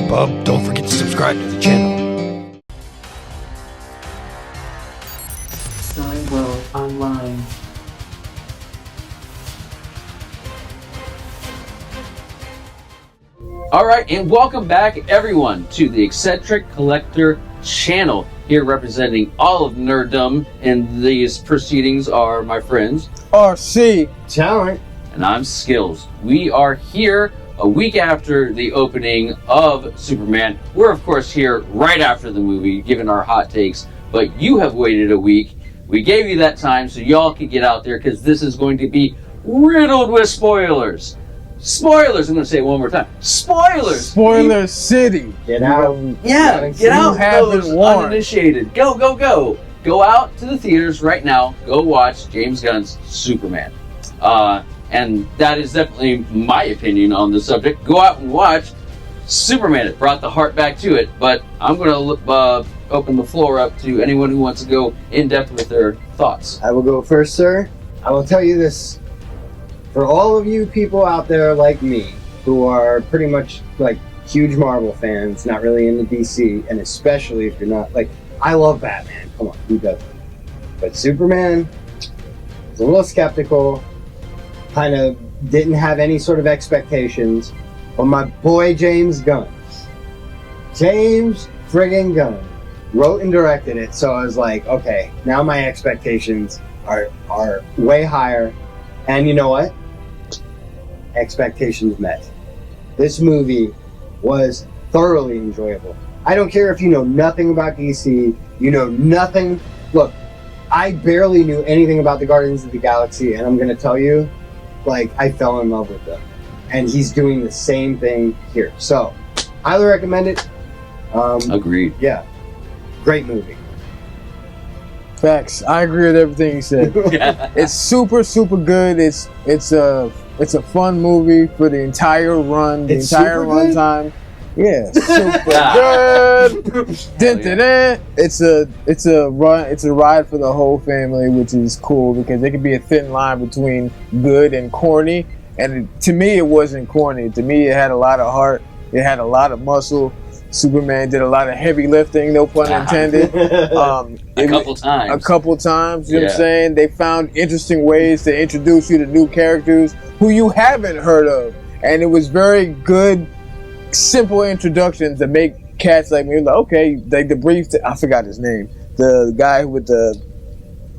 bub. Don't forget to subscribe to the channel. Starring World Online. Alright, and welcome back everyone to the X-Centric Collector channel. Here representing all of nerddom in these proceedings are my friends RC Talent. and I'm Skills. We are here a week after the opening of Superman. We're of course here right after the movie, giving our hot takes, but you have waited a week. We gave you that time so y'all can get out there because this is going to be riddled with spoilers. Spoilers! I'm going to say it one more time. Spoilers! Spoiler City. Get out. Yeah, get out, haven't those warned. uninitiated. Go, go, go. Go out to the theaters right now. Go watch James Gunn's Superman. And that is definitely my opinion on the subject. Go out and watch Superman. It brought the heart back to it. But I'm going to open the floor up to anyone who wants to go in depth with their thoughts. I will go first, sir. I will tell you this. For all of you people out there like me, who are pretty much like huge Marvel fans, not really into DC, and especially if you're not, like, I love Batman. Come on, who doesn't? But Superman was a little skeptical, kind of didn't have any sort of expectations. But my boy James Gunn, James friggin' Gunn, wrote and directed it, so I was like, okay, now my expectations are way higher. And you know what? Expectations met. This movie was thoroughly enjoyable. I don't care if you know nothing about DC, you know nothing. Look, I barely knew anything about the Guardians of the Galaxy, and I'm going to tell you, like, I fell in love with them. And he's doing the same thing here. So, highly recommend it. Agreed. Yeah. Great movie. Facts. I agree with everything you said. It's super, super good. It's a fun movie for the entire run, the It's entire super good? runtime. Yeah, super good. Dun, dun, dun. It's a ride for the whole family, which is cool because there can be a thin line between good and corny. And to me, it wasn't corny. To me, it had a lot of heart. It had a lot of muscle. Superman did a lot of heavy lifting, no pun intended. A couple times. You know what I'm saying? They found interesting ways to introduce you to new characters who you haven't heard of. And it was very good, simple introductions to make cats like me like, okay, like the brief, I forgot his name. The guy with I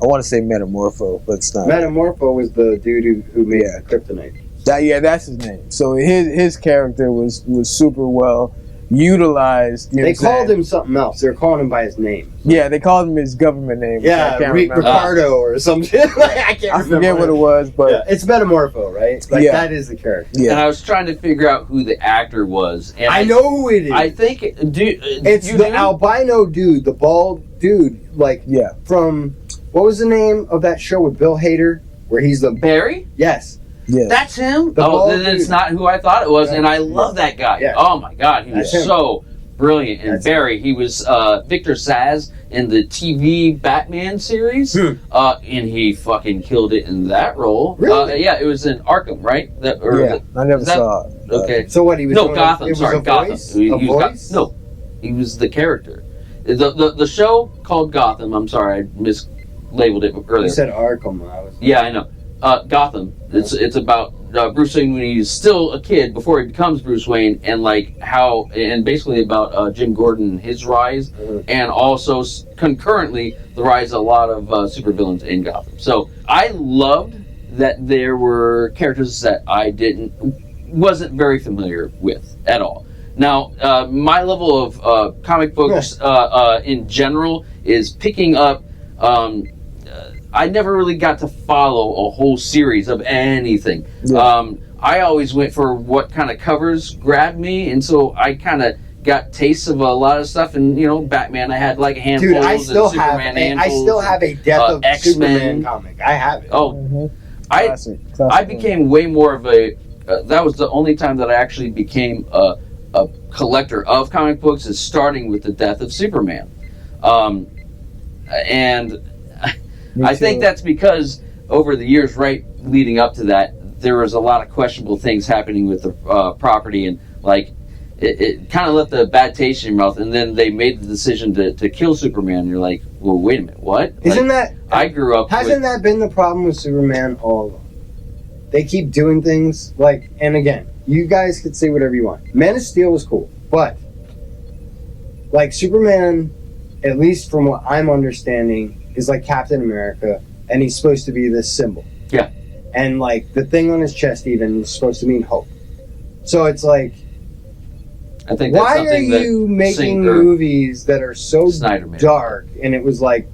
want to say Metamorpho, but it's not. Metamorpho was the dude who made Kryptonite. That's his name. So his character was super well utilized. They called him something else. They were calling him by his name. Yeah, they called him his government name. Yeah, I can't remember. Ricardo or some shit. I can't remember. I forget what it was, but yeah, it's Metamorpho, right? Like that is the character. Yeah. And I was trying to figure out who the actor was. And I know who it is. I think it's the albino dude, the bald dude, from what was the name of that show with Bill Hader, where he's the Barry? Yes. Yeah. That's him? Then it's dude. not who I thought it was, and I love that guy. Yeah. Oh my god, he was so brilliant. And That's Barry, he was Victor Zsasz in the TV Batman series, and he fucking killed it in that role. Really? Yeah, it was in Arkham, right? I never saw it. Okay. So what, he was doing Gotham, it was sorry, a Gotham. voice? He A was voice? no, he was the character. The show called Gotham, I'm sorry, I mislabeled it earlier. You said Arkham. Yeah, I know. Gotham. It's about Bruce Wayne when he's still a kid before he becomes Bruce Wayne, and basically about Jim Gordon and his rise, and also concurrently the rise of a lot of supervillains in Gotham. So I loved that there were characters that I wasn't very familiar with at all. Now, my level of comic books in general is picking up. I never really got to follow a whole series of anything. Yeah. I always went for what kind of covers grabbed me, and so I kind of got tastes of a lot of stuff. And Batman, I had like a handful. Dude, I still have a Death of X-Men. Superman comic. I have it. Oh, I became way more of a. That was the only time that I actually became a collector of comic books, is starting with the Death of Superman, and. I think that's because over the years, right leading up to that, there was a lot of questionable things happening with the property, and like it kind of left a bad taste in your mouth. And then they made the decision to kill Superman. And you're like, well, wait a minute, what? Isn't like, that? I grew up. Hasn't that been the problem with Superman all along? They keep doing things like, and again, you guys could say whatever you want. Man of Steel was cool, but like Superman, at least from what I'm understanding, is like Captain America, and he's supposed to be this symbol. Yeah. And like the thing on his chest even is supposed to mean hope. So it's like, I think that's why are something that you making movies that are so Snyder made. dark? And it was like,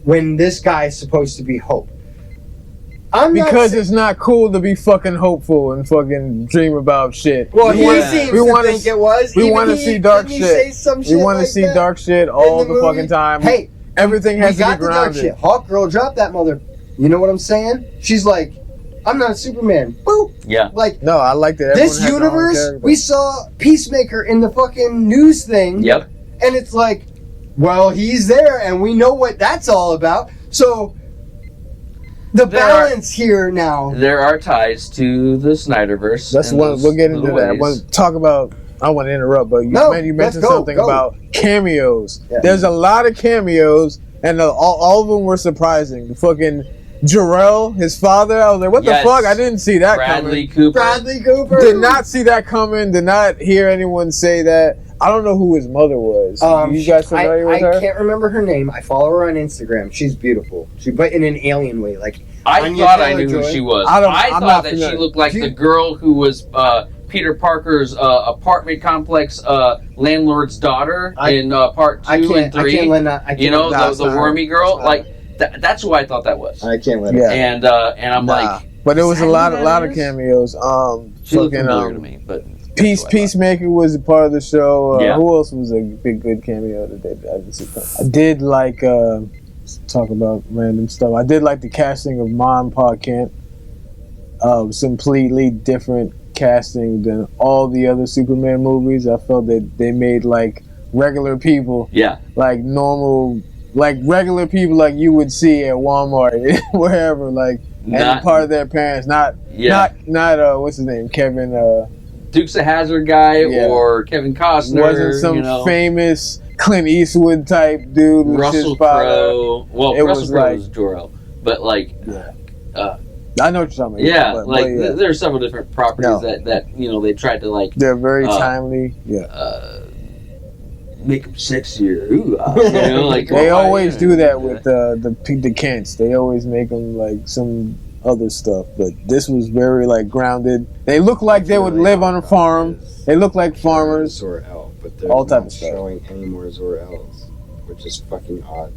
when this guy's supposed to be hope. Because it's not cool to be fucking hopeful and fucking dream about shit. Well, he Yeah. seems We to wanna think it was. we Even wanna he- see dark didn't he say shit. some We shit want to like see that dark shit in all the movie? fucking time. Hey, Everything has we to got be the dark shit. grounded. Hawk Girl dropped that mother. You know what I'm saying? She's like, I'm not Superman. Boop. Yeah. Like, No, I like that. this Everyone has their own universe, character. we saw Peacemaker in the fucking news thing. Yep. And it's like, well, he's there and we know what that's all about. So, the balance here now. There are ties to the Snyderverse. That's in one. those We'll get into little that. I ways. want to talk about. I want to interrupt, but you No, mentioned let's go, something go. about cameos. Yeah. There's a lot of cameos, and all of them were surprising. The fucking Jarrell, his father. I was like, what Yes. the fuck? I didn't see that Bradley coming. Cooper. Bradley Cooper. Did not see that coming. Did not hear anyone say that. I don't know who his mother was. You guys familiar with her? I can't remember her name. I follow her on Instagram. She's beautiful. But in an alien way. Like, I Anya thought I knew who Taylor-Joy. she was. I'm I not thought that she familiar. looked like She- the girl who was Peter Parker's apartment complex landlord's daughter in part 2 and 3. I can't let that. I can't You know, let the that- wormy girl. that's not Like that's who I thought that was. I can't let Yeah. it. And I'm Nah. like, But there was is a that lot who of that cameos. she looked Fucking familiar to me, but Peacemaker was a part of the show. Yeah. Who else was a big good cameo that I didn't see? I did like talk about random stuff. I did like the casting of Ma and Pa Kent. Completely different casting than all the other Superman movies. I felt that they made like regular people, yeah, like normal, like regular people, like you would see at Walmart, wherever, like and not part of their parents, not what's his name, Kevin. Dukes of Hazzard guy Yeah. or Kevin Costner. Wasn't some you know, famous Clint Eastwood type dude with Russell his father. Crowe. Well, It Russell was Crowe like- was Jor-El, but like, I know what you're talking about. yeah, but like yeah. there are several different properties No. that you know they tried to like They're very timely. Yeah, make them sexier. Ooh, you know, like they oh, always yeah. do that with the Kents. They always make them like some other stuff, but this was very like grounded. They look like they would live on a farm. They look like farmers. Zor-El, but they're All type not of stuff. showing any more Zor-Els, which is fucking odd.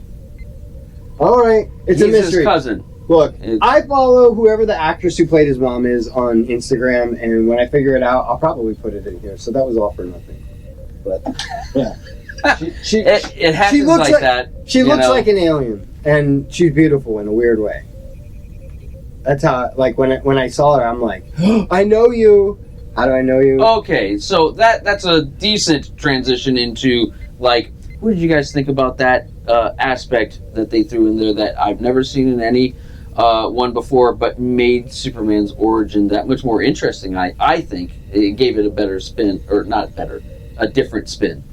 All right, it's He's a mystery. his cousin. Look, It's- I follow whoever the actress who played his mom is on Instagram, and when I figure it out, I'll probably put it in here. So that was all for nothing. But yeah, she It happens looks like that. she you looks know? like an alien, and she's beautiful in a weird way. That's how, like, when I saw her, I'm like, I know you. How do I know you? Okay, so that's a decent transition into like, what did you guys think about that aspect that they threw in there that I've never seen in any one before, but made Superman's origin that much more interesting? I think it gave it a better spin, or not better, a different spin.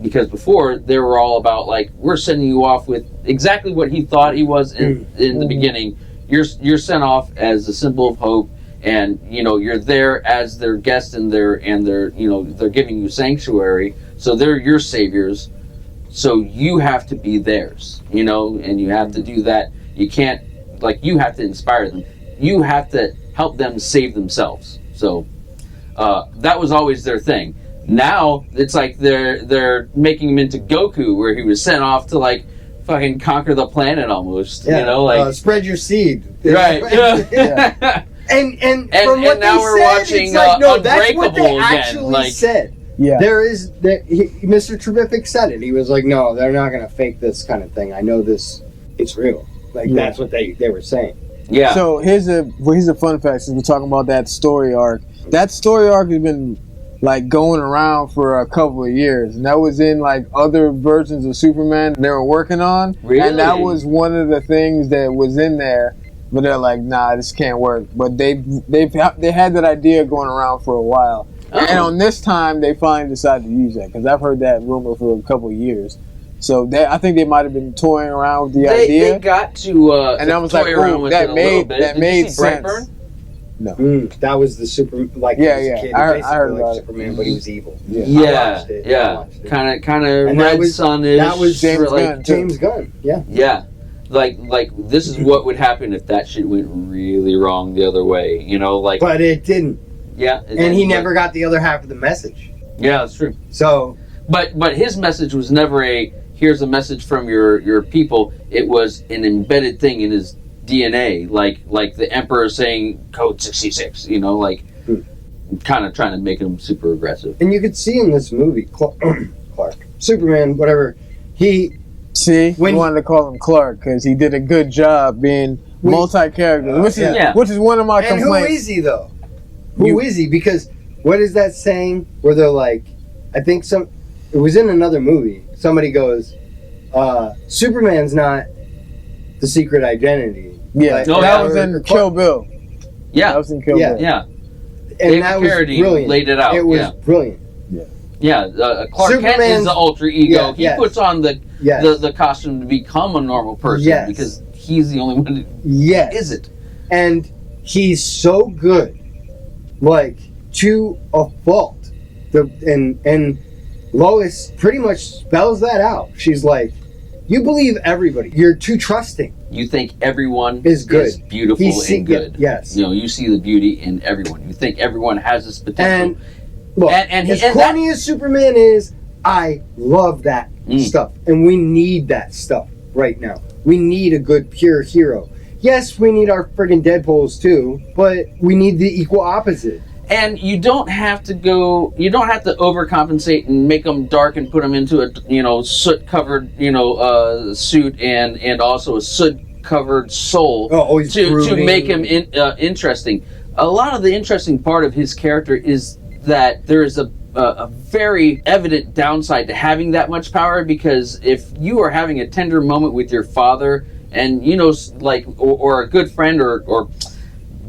Because before they were all about like, we're sending you off with exactly what he thought he was in the beginning. You're sent off as a symbol of hope, and you know you're there as their guest, and they're you know they're giving you sanctuary, so they're your saviors. So you have to be theirs, you know, and you have to do that. You can't, like, you have to inspire them. You have to help them save themselves. So that was always their thing. Now it's like they're making him into Goku, where he was sent off to like fucking conquer the planet almost. Yeah, you know, like spread your seed. right. Yeah. And from what and now they we're said, watching it's like, no, that's what they Unbreakable again, actually like- said. Yeah. Mr. Terrific said it. He was like, no, they're not going to fake this kind of thing. I know this, it's real. Like, Yeah. that's what they were saying. yeah. So here's a fun fact. Since we're talking about that story arc, that story arc has been like going around for a couple of years, and that was in like other versions of Superman they were working on. Really? And that was one of the things that was in there. But they're like, nah, this can't work. But they had that idea going around for a while. And on this time, they finally decided to use that because I've heard that rumor for a couple of years. So I think they might have been toying around with the idea. They got to and I was like, oh, that made sense. Brightburn? No, that was the super like yeah. Kid, I heard like about Superman, it. but he was evil. Yeah, kind of Red Sun-ish. That was James Gunn. James Gunn. Yeah. Yeah. Like this is what would happen if that shit went really wrong the other way, you know, like. But it didn't. Yeah. And he never got the other half of the message. Yeah, that's true. So. But his message was never here's a message from your people. It was an embedded thing in his DNA, like the Emperor saying Code 66, you know, like kind of trying to make him super aggressive. And you could see in this movie, Clark, Superman, whatever, he. See, we wanted to call him Clark because he did a good job being multi-character, which is one of my complaints. And who is he though? Who is he? Because what is that saying where they're like, I think it was in another movie. Somebody goes, Superman's not the secret identity. Yeah, that was in Kill Bill. Yeah, that was in Kill Bill. Yeah, and David that was brilliant. Laid it out. It was brilliant. Yeah, Clark Kent is the alter ego. He puts on the costume to become a normal person because he's the only one that isn't. And he's so good, like to a fault. And Lois pretty much spells that out. She's like, "You believe everybody. You're too trusting. You think everyone is good, beautiful, and good. Yes, you know, you see the beauty in everyone. You think everyone has this potential." Look, as corny as Superman is, I love that stuff. And we need that stuff right now. We need a good, pure hero. Yes, we need our friggin' Deadpools too, but we need the equal opposite. And you don't have to overcompensate and make them dark and put them into a, soot-covered, suit and also a soot-covered soul to make him interesting. A lot of the interesting part of his character is that there is a very evident downside to having that much power, because if you are having a tender moment with your father and, or a good friend or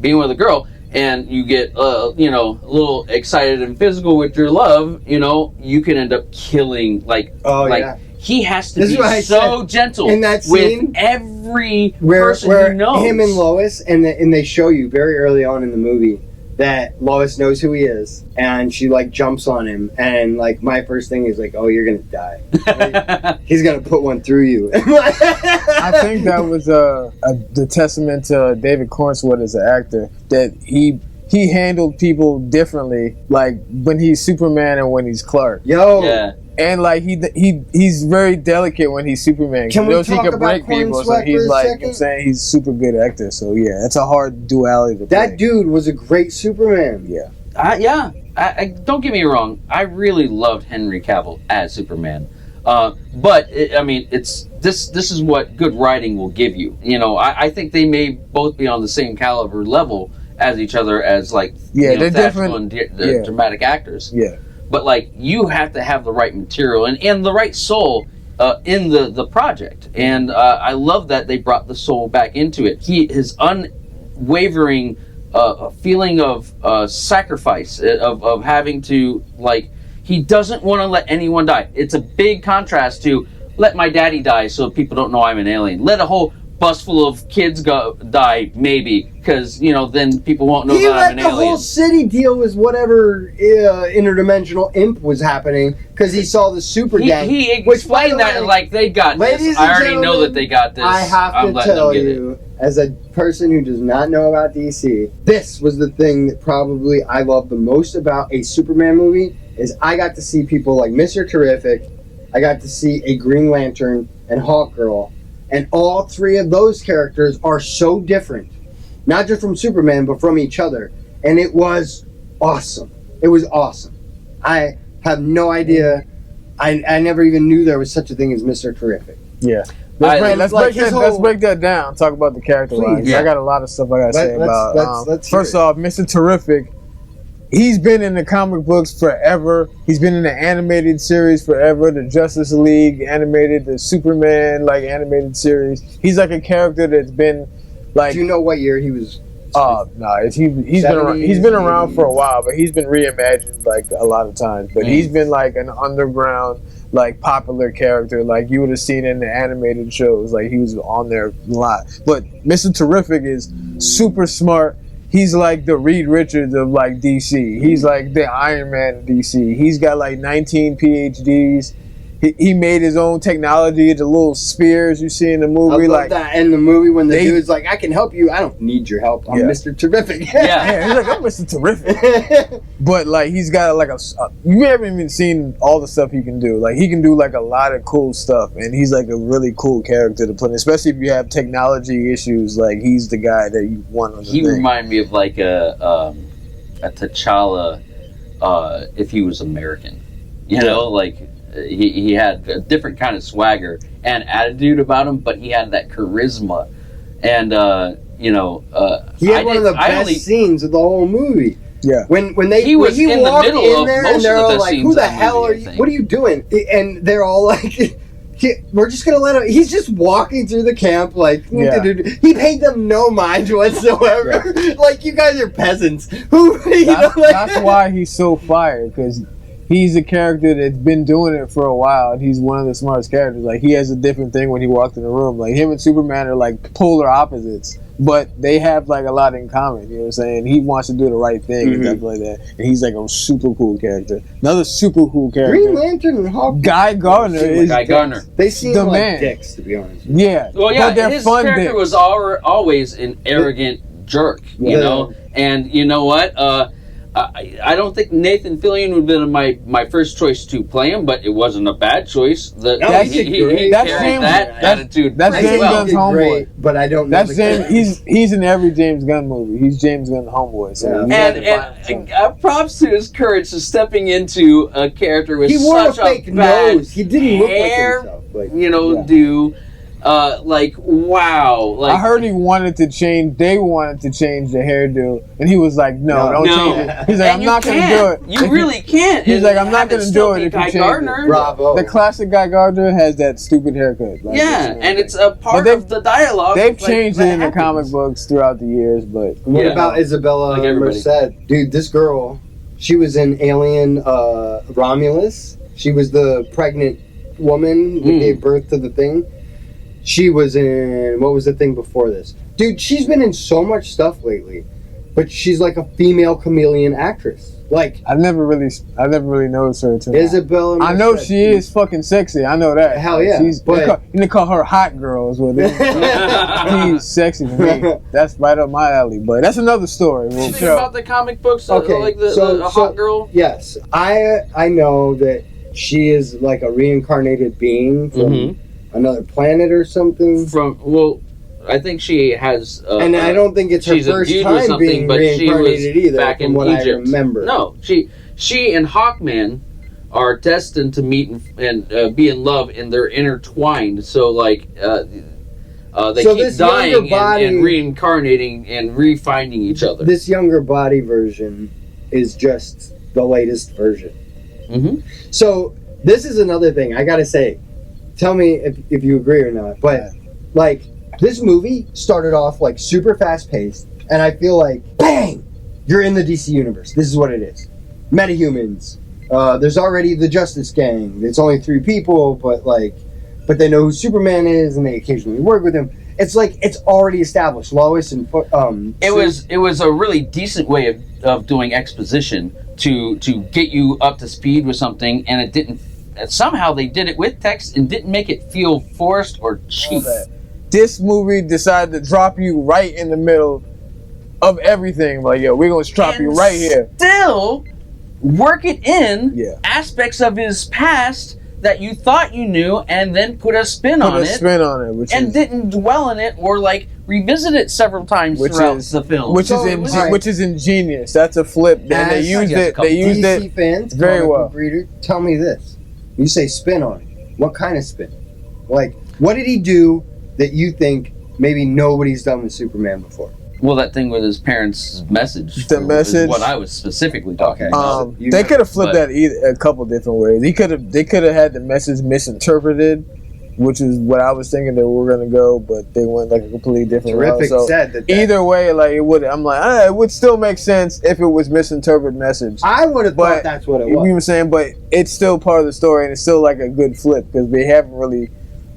being with a girl, and you get, a little excited and physical with your love, you can end up killing, he has to be so gentle in that scene with every person he knows. Him and Lois, and they show you very early on in the movie that Lois knows who he is, and she jumps on him, and my first thing is oh, you're gonna die. He's gonna put one through you. I think that was the testament to David Cornswood as an actor, that he handled people differently, when he's Superman and when he's Clark. And he's very delicate when he's Superman. Can we talk he can about break people, so he's I'm saying he's a super good actor. So yeah, it's a hard duality to play. That dude was a great Superman. Yeah. I don't get me wrong. I really loved Henry Cavill as Superman. But this is what good writing will give you. I think they may both be on the same caliber level as each other as they're different dramatic actors. Yeah. But you have to have the right material and the right soul in the project. And I love that they brought the soul back into it. His unwavering feeling of sacrifice, of having to he doesn't want to let anyone die. It's a big contrast to let my daddy die so people don't know I'm an alien. Let a whole bus full of kids die, maybe, because then people won't know that I'm an alien. He let the whole city deal with whatever interdimensional imp was happening because he saw the super gang. He explained that they got this. I already know that they got this. I have to tell you, as a person who does not know about DC, this was the thing that probably I love the most about a Superman movie. Is I got to see people like Mr. Terrific, I got to see a Green Lantern and Hawkgirl. And all three of those characters are so different. Not just from Superman, but from each other. And it was awesome. It was awesome. I have no idea. I never even knew there was such a thing as Mr. Terrific. Yeah. Let's break that down. Talk about the character lines. Yeah. I got a lot of stuff I got to say about. First off, Mr. Terrific, he's been in the comic books forever. He's been in the animated series forever. The Justice League animated, the Superman animated series. He's a character that's been Do you know what year he was No, he's been around for a while, but he's been reimagined like a lot of times. But he's been like an underground, like popular character, like you would have seen in the animated shows. Like he was on there a lot. But Mr. Terrific is super smart. He's like the Reed Richards of like DC. He's like the Iron Man of DC. He's got like 19 PhDs. He made his own technology, the little spears you see in the movie. I love like that in the movie when the dude's like, "I can help you. I don't need your help. I'm Mr. Terrific." Yeah, he's like, "I'm Mr. Terrific." But like he's got like you haven't even seen all the stuff he can do. Like he can do like a lot of cool stuff, and he's like a really cool character to play, especially if you have technology issues. Like he's the guy that you want on the thing. Reminded me of like a T'Challa if he was American. You know, like. He had a different kind of swagger and attitude about him, but he had that charisma. And, he had one of the best scenes of the whole movie. Yeah. When he walked in there and they're all like, "Who the hell are you? What are you doing?" And they're all like, "We're just going to let him." He's just walking through the camp like, he paid them no mind whatsoever. Yeah. Like, you guys are peasants. That's why he's so fired, because he's a character that's been doing it for a while, and he's one of the smartest characters. Like, he has a different thing when he walked in the room. Like, him and Superman are like polar opposites, but they have like a lot in common. You know what I'm saying? He wants to do the right thing and stuff like that. And he's like a super cool character. Another super cool character, Green Lantern and Hawk. Guy Gardner Guy Gardner. They seem the like man. dicks, to be honest. Yeah. Well, yeah, but they're his fun character dicks. was always an arrogant jerk, you know? And you know what? I don't think Nathan Fillion would have been my first choice to play him, but it wasn't a bad choice. He carried that attitude. That's James Gunn's homeboy. But I don't know. That's James. He's in every James Gunn movie. He's James Gunn's homeboy. So and props to his courage to stepping into a character with he wore such a fake bad nose. He didn't look like himself. Do. Wow. Like, I heard they wanted to change the hairdo, and he was like, no, don't change it. He's like, I'm not going to do it. You really can't. He's like, I'm not going to do it if you change it. Bravo. The classic Guy Gardner has that stupid haircut. Like, and it's a part of the dialogue. They've changed it in the comic books throughout the years, but... What about Isabella Merced? Dude, this girl, she was in Alien Romulus. She was the pregnant woman that gave birth to the thing. She was in, what was the thing before this? Dude, she's been in so much stuff lately, but she's like a female chameleon actress. Like, I've never really noticed her too. Isabella Merced. I know she is fucking sexy. I know that. Hell yeah. You can call her hot girls with it. She's sexy to me. That's right up my alley. But that's another story. What you think about the comic books? Okay, Like the hot girl? Yes. I know that she is like a reincarnated being from another planet or something. I think she has. And I don't think it's her first time being reincarnated either, back from in what Egypt. I remember. No, she and Hawkman are destined to meet and be in love, and they're intertwined. So, like, they keep dying and reincarnating and refinding each other. This younger body version is just the latest version. Mm-hmm. So, this is another thing I gotta say. Tell me if you agree or not, but like, this movie started off like super fast paced, and I feel like, bang, you're in the DC universe. This is what it is. Metahumans. There's already the Justice Gang. It's only 3 people, but they know who Superman is, and they occasionally work with him. It's like it's already established. Lois and it was a really decent way of doing exposition to get you up to speed with something, and it didn't. Somehow they did it with text and didn't make it feel forced or cheap. This movie decided to drop you right in the middle of everything. Like, yo, we're going to drop you right here. Still work it in aspects of his past that you thought you knew, and then put a spin on it. Didn't dwell in it or like revisit it several times throughout the film. Which is ingenious. That's a flip. And they used it. They used DC fans, very well. Reader, tell me this. You say spin on it. What kind of spin? Like, what did he do that you think maybe nobody's done with Superman before? Well, that thing with his parents' message. The message. Is what I was specifically talking about. They could have flipped that a couple different ways. They could have had the message misinterpreted, which is what I was thinking they were gonna go, but they went like a completely different route. Terrific So said that. either way, like it would. I'm like, it would still make sense if it was misinterpreted message. I would have But thought that's what it You know what was. I'm saying? But it's still part of the story, and it's still like a good flip because they haven't really.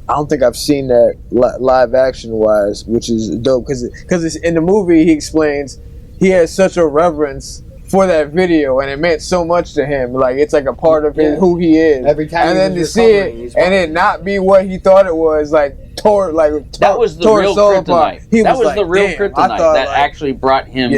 I don't think I've seen that live action wise, which is dope because in the movie he explains he has such a reverence for that video, and it meant so much to him. Like it's like a part of who he is. Every time, and he then to was see recovering, it and it not be what he thought it was, like that was the tore real his soul apart. kryptonite. He That was like, the real damn, kryptonite I thought, that like, actually brought him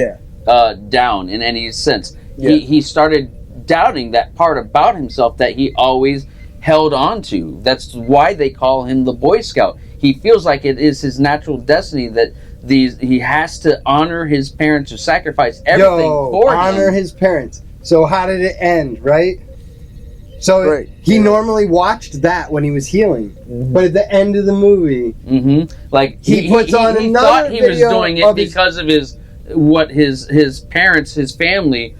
down in any sense. Yeah. He started doubting that part about himself that he always held on to. That's why they call him the Boy Scout. He feels like it is his natural destiny that he has to honor his parents, to sacrifice everything for honor him. his parents. So how did it end, right? So Right. he normally watched that when he was healing, Mhm. but at the end of the movie, Like He puts on he another thought he was video doing it of his- because of his parents, his family,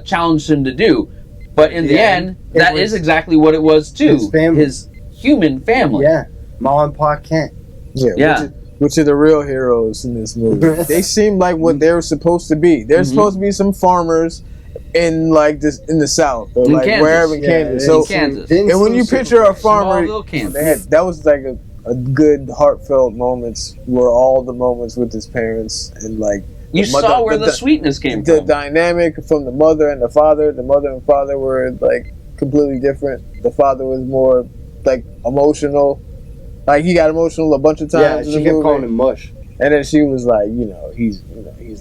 challenged him to do. But in the Yeah, end, it that was is exactly what it was too. his family. His human family. yeah, Ma and Pa Kent. Yeah. Which are the real heroes in this movie. They seem like what they're supposed to be. They're supposed to be some farmers in like this in the South or In like Kansas. wherever in Yeah, Kansas. in So Kansas. and when you picture a farmer, Smallville, Kansas. that was like a good heartfelt moments were all the moments with his parents and like You the mother- saw where the- the sweetness came the from. dynamic from the mother and the father. The mother and father were like completely different. The father was more like emotional. Like he got emotional a bunch of times. Yeah, in she the kept movie. calling him Mush. And then she was like, he's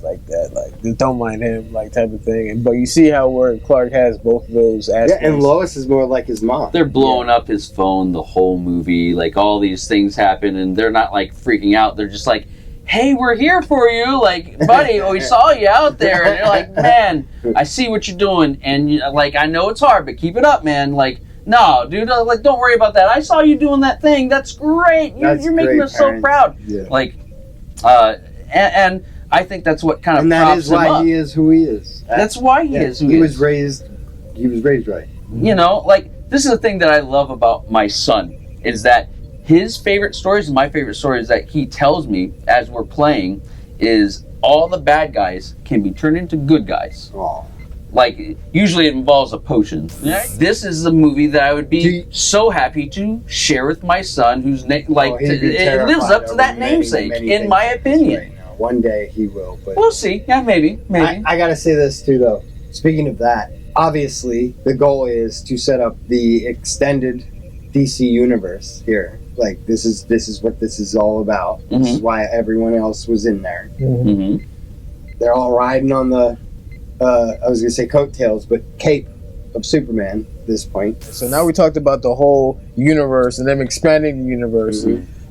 like that, like just don't mind him, like type of thing. And but you see how where Clark has both of those Yeah, aspects. and Lois is more like his mom. They're blowing up his phone the whole movie. Like all these things happen, and they're not like freaking out. They're just like, "Hey, we're here for you, like, buddy. We saw you out there." And they're like, "Man, I see what you're doing, and like, I know it's hard, but keep it up, man. Like, no, dude, like, don't worry about that. I saw you doing that thing. That's great. You're making great, us so parents. proud." Yeah. Like, and I think that's what kind of And that props is him why up. he is who he is. That's why he is who he he was is. raised. He was raised right. You know, like, this is the thing that I love about my son, is that his favorite stories and my favorite stories that he tells me as we're playing is all the bad guys can be turned into good guys. Oh, Like, usually it involves a potion. This is the movie that I would Do be you- so happy to share with my son, who's he'd be it lives terrified up to over that many, namesake, many in things my he is opinion. right now. One day he will, but We'll see. Yeah, maybe. I gotta say this too, though. Speaking of that, obviously the goal is to set up the extended DC universe here. Like this is what this is all about. This is why everyone else was in there. hmm They're all riding on the I was gonna say coattails, but cape of Superman at this point. So now we talked about the whole universe and them expanding the universe.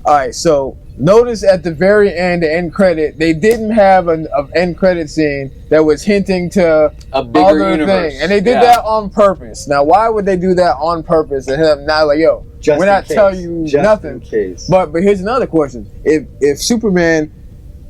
All right, so notice at the very end, the end credit, they didn't have an end credit scene that was hinting to A bigger other universe. thing, and they did Yeah. that on purpose. Now, why would they do that on purpose and have not like, yo, Just we're in not case. telling you Just nothing. in case. But here's another question: if Superman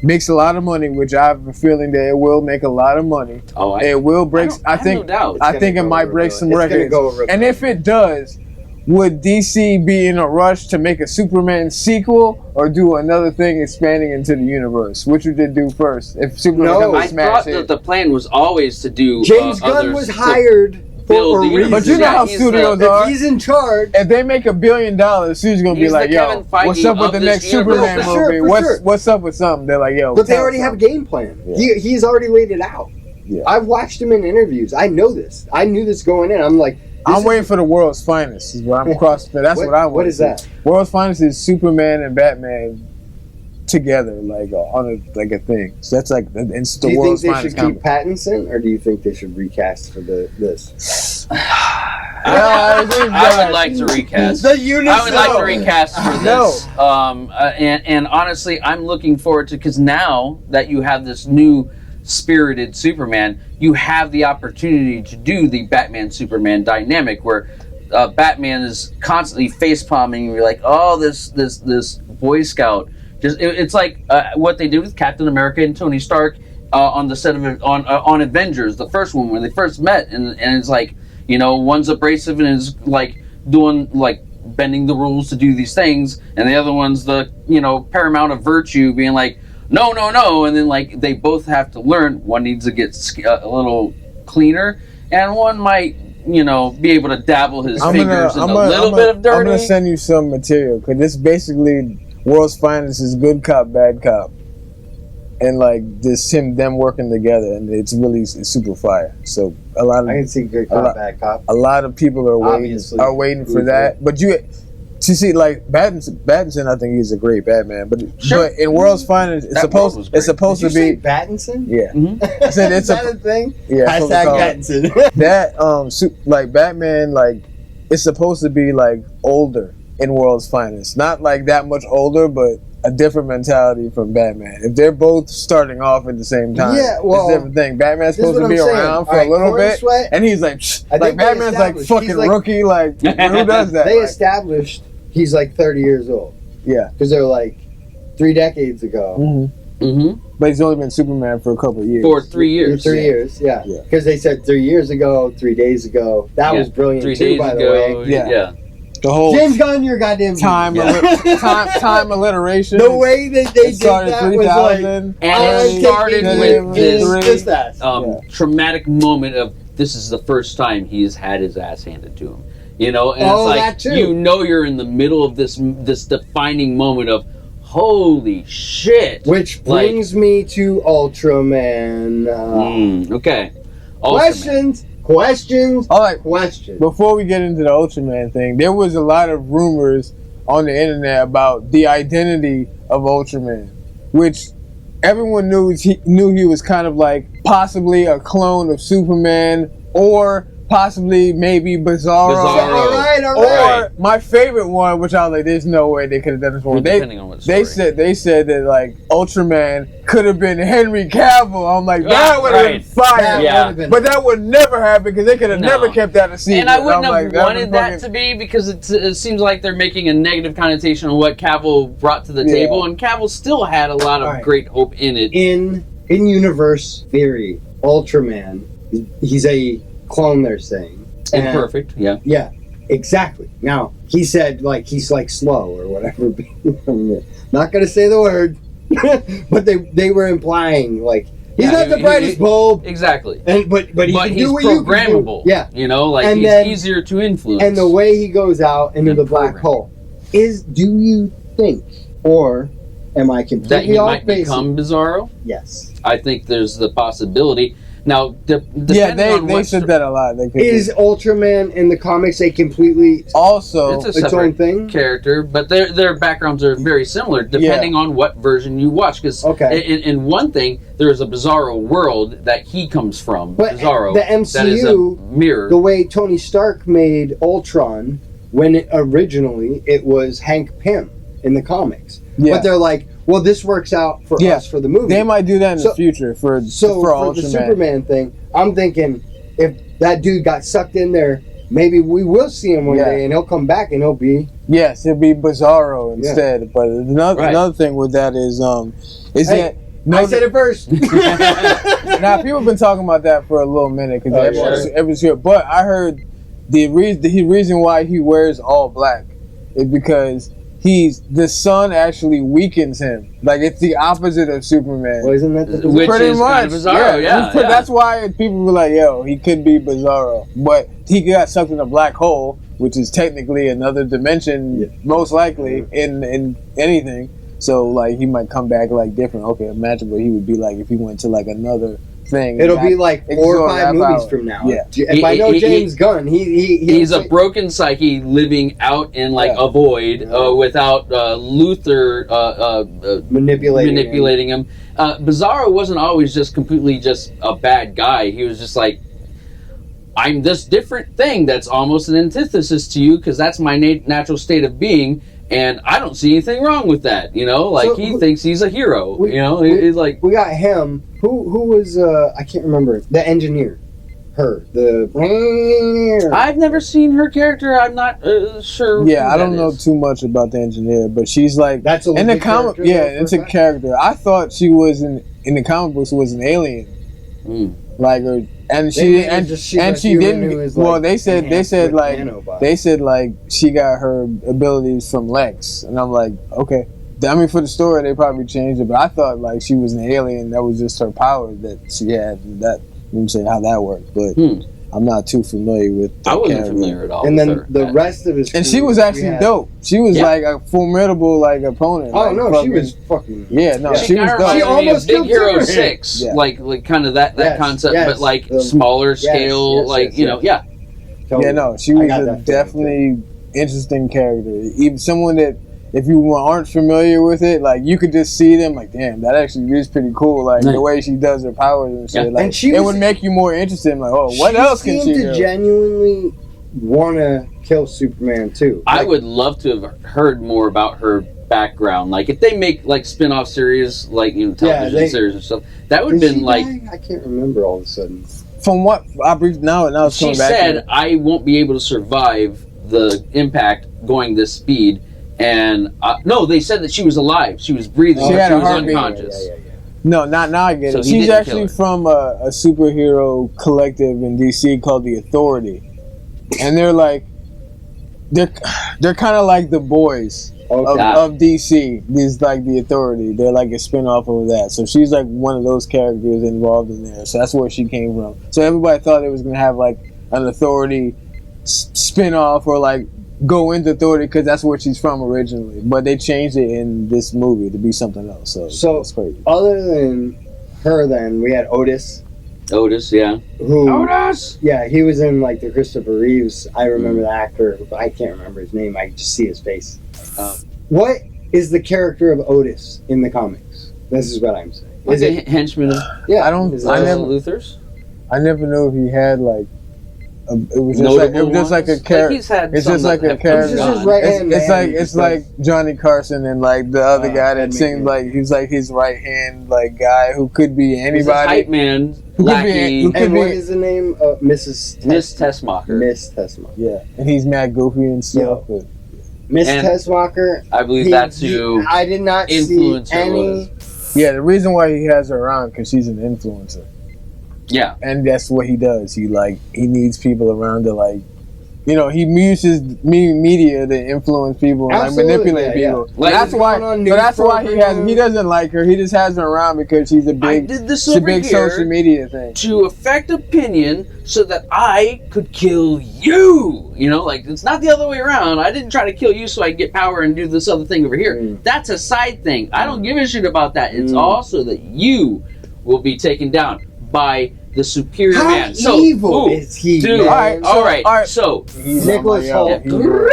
makes a lot of money, which I have a feeling that it will make a lot of money, Oh, it will break. I have think no doubt. I think it might break some records. And if it does, would DC be in a rush to make a Superman sequel or do another thing expanding into the universe? Which would they do first? If Superman No. comes I to smash thought it. that the plan was always to do James Gunn others was to hired for build a the reason. universe. But you know how he's studios the- are. If he's in charge, If they make $1 billion, Stu's gonna be He's like, the "Yo, Kevin Feige what's up with of the this next universe. Superman For sure, movie? for sure. What's up with something?" They're like, "Yo, but they tell already us have a something." game plan. Yeah. He's already laid it out. Yeah. I've watched him in interviews. I know this. I knew this going in. I'm like, I'm waiting for the World's Finest. Is what I'm crossing. That's what I want. What is that? World's Finest is Superman and Batman together, like on a thing. So that's like it's the Do you think World's they Finest should keep comic. Pattinson, or do you think they should recast for this? I would like to recast. The unit. I would like to recast for this. And honestly, I'm looking forward to, because now that you have this new spirited Superman, you have the opportunity to do the Batman Superman dynamic where Batman is constantly face palming. You're like, oh, this Boy Scout. It's like what they did with Captain America and Tony Stark on the set of on Avengers, the first one when they first met, and it's like, you know, one's abrasive and is like doing like bending the rules to do these things, and the other one's the paramount of virtue, being like, no, and then like they both have to learn. One needs to get a little cleaner, and one might be able to dabble his fingers in a little bit of dirty. I'm gonna send you some material because this basically World's Finest is good cop, bad cop, and like them working together, and it's super fire. So a lot of I can see good cop, bad cop. A lot of people are waiting for that, but you see, like Battinson, I think he's a great Batman, but in World's Finest, it's supposed to be Battinson. Yeah, I said it's a thing. Yeah, hashtag Battinson. That like Batman, like it's supposed to be like older in World's Finest, not like that much older, but a different mentality from Batman. If they're both starting off at the same time, it's a different thing. Batman's supposed to be around for a little bit, and he's like Batman's like fucking rookie. Like who does that? They established he's like 30 years old. Yeah, because they're like 3 decades ago. But he's only been Superman for a couple of years. For 3 years. 3 years, yeah. Because they said 3 years ago, 3 days ago. That was brilliant 3 too, days by ago, the way. Yeah. The whole James Gunn, your goddamn time alliteration. The way that they did that was like, and it started with this traumatic moment of this is the first time he's had his ass handed to him. And it's like that too. You're in the middle of this defining moment of holy shit. Which brings me to Ultraman. Okay. Questions. All right. Questions. Before we get into the Ultraman thing, there was a lot of rumors on the internet about the identity of Ultraman, which everyone knew he was kind of like possibly a clone of Superman or possibly maybe Bizarro. All right. Or my favorite one, which I was like, there's no way they could have done this one. Depending on what story. They said that like Ultraman could have been Henry Cavill. I'm like, that would have been fire. But that would never happen because they could have never kept that a secret. And I wouldn't have wanted that to be because it seems like they're making a negative connotation on what Cavill brought to the table, and Cavill still had a lot of great hope in it. In universe theory, Ultraman, he's a clone, they're saying. Imperfect, Yeah, exactly. Now, he said, like, he's, like, slow or whatever. Not going to say the word. But they were implying, like, he's not the brightest bulb. Exactly. But he's programmable. Yeah. He's easier to influence. And the way he goes out into the black hole do you think, or am I completely that he off might base? Become Bizarro? Yes. I think there's the possibility. Now, they said that a lot. Is Ultraman in the comics a completely also its own thing character, but their backgrounds are very similar depending on what version you watch. Because in one thing, there is a Bizarro world that he comes from. But Bizarro, the MCU, that is a mirror. The way Tony Stark made Ultron, when originally it was Hank Pym in the comics. Yeah. But they're like, well, this works out for us for the movie. They might do that in the future for the Superman thing. I'm thinking if that dude got sucked in there, maybe we will see him one day, and he'll come back and he'll be he'll be Bizarro instead. Yeah. But another thing with that is that. I said it first. Now people have been talking about that for a little minute because everyone's here. But I heard the reason why he wears all black is because the sun actually weakens him. Like it's the opposite of Superman. Well, isn't that which pretty is much kind of Bizarro? That's why people were like, "Yo, he could be Bizarro," but he got sucked in a black hole, which is technically another dimension, most likely in anything. So like he might come back like different. Okay, imagine what he would be like if he went to like another thing. It'll be like 4 or 5 movies from now. Yeah. If I know James Gunn, he's a broken psyche living out in like a void without Luthor manipulating him. Bizarro wasn't always just completely just a bad guy. He was just like, I'm this different thing that's almost an antithesis to you because that's my natural state of being. And I don't see anything wrong with that, he thinks he's a hero, he's like... We got him, who was, I can't remember, the engineer, I've never seen her character, I'm not sure. Yeah, I don't know too much about the engineer, but she's like... That's a in the comic. Yeah, it's a character. I thought she was, in the comic books, was an alien. Like, and They she made her and just seem and like she human who didn't. is, Well, like, they said enhanced with nanobots. they said like she got her abilities from Lex, and I'm like, okay. I mean, for the story, they probably changed it, but I thought like she was an alien. That was just her power that she had. And that I'm saying how that worked, but I'm not too familiar with. That I wasn't character. familiar at all. And with then her. the rest of his And she crew, was we actually had- dope. She was Yeah. like a formidable like opponent. Oh like, no, she fucking- was fucking. Yeah, no, Yeah. she was kinda dope. She reminded me of almost Big killed Hero Superman. 6, Yeah. like kind of that Yes, concept, yes, but like the- smaller yes, scale, yes, like yes, you know, yes. yeah. Totally. Yeah, no, she I was got a that feeling, definitely interesting character. Even someone that, if you aren't familiar with it, like you could just see them, like, damn, that actually is pretty cool. Like Yeah. the way she does her powers and shit. Yeah. Like, And she it was- would make you more interested. In, like, oh, what else can she seemed to do? genuinely want to kill Superman too. I Like, would love to have heard more about her background. Like if they make like spin-off series, like television they- series and stuff, that would have did been she like. die? I can't remember all of a sudden. From what I briefed now it's She coming back. to said, me. "I won't be able to survive the impact going this speed." And no, they said that she was alive. She was breathing. She but had she a was heartbeat. unconscious. No, not now. I get So it. he She's didn't actually kill her. from a superhero collective in DC called the Authority, and they're like, they're kind of like the boys. Okay. Of DC. These like the Authority. They're like a spin-off of that. So she's like one of those characters involved in there. So that's where she came from. So everybody thought it was gonna have like an Authority spin-off or like go into Authority because that's where she's from originally. But they changed it in this movie to be something else. So that's crazy. Other than her, then we had Otis, Otis, yeah. who Otis. yeah, he was in like the Christopher Reeves. I remember the actor, but I can't remember his name. I just see his face. What is the character of Otis in the comics? This is what I'm saying. Is it henchman? Yeah, I don't- is I that- never- Luther's. I never knew if he had like. It was just Notable like a ones? character. Like he's had It's some just like that a have come and character. It's just gone. his right hand It's man. it's like Johnny Carson and like the other guy that that seems makes like he's like his right hand like guy who could be He's a anybody. hype man, Who could be- lackey, who could And be- what is the name? Mrs. Miss Tessmacher. Miss Tessmacher. Yeah, and he's mad goofy and stuff. But Miss And Tessmacher. I believe that's who I did not see influencer any. was. yeah, the reason why he has her around because she's an influencer, Yeah. and that's what he does. He needs people around to like. He uses media to influence people and like Absolutely, manipulate yeah, people. Like, that's why. going on But that's news why he programs. doesn't like her. He just has her around because she's a I big. did this It's a over big here social media thing. to affect opinion so that I could kill you. Like it's not the other way around. I didn't try to kill you so I could get power and do this other thing over here. Mm. That's a side thing. I don't give a shit about that. It's Mm. also that you will be taken down by the superior How man. evil ooh, is he? dude. man? All right. So He's Nicholas on my Holt.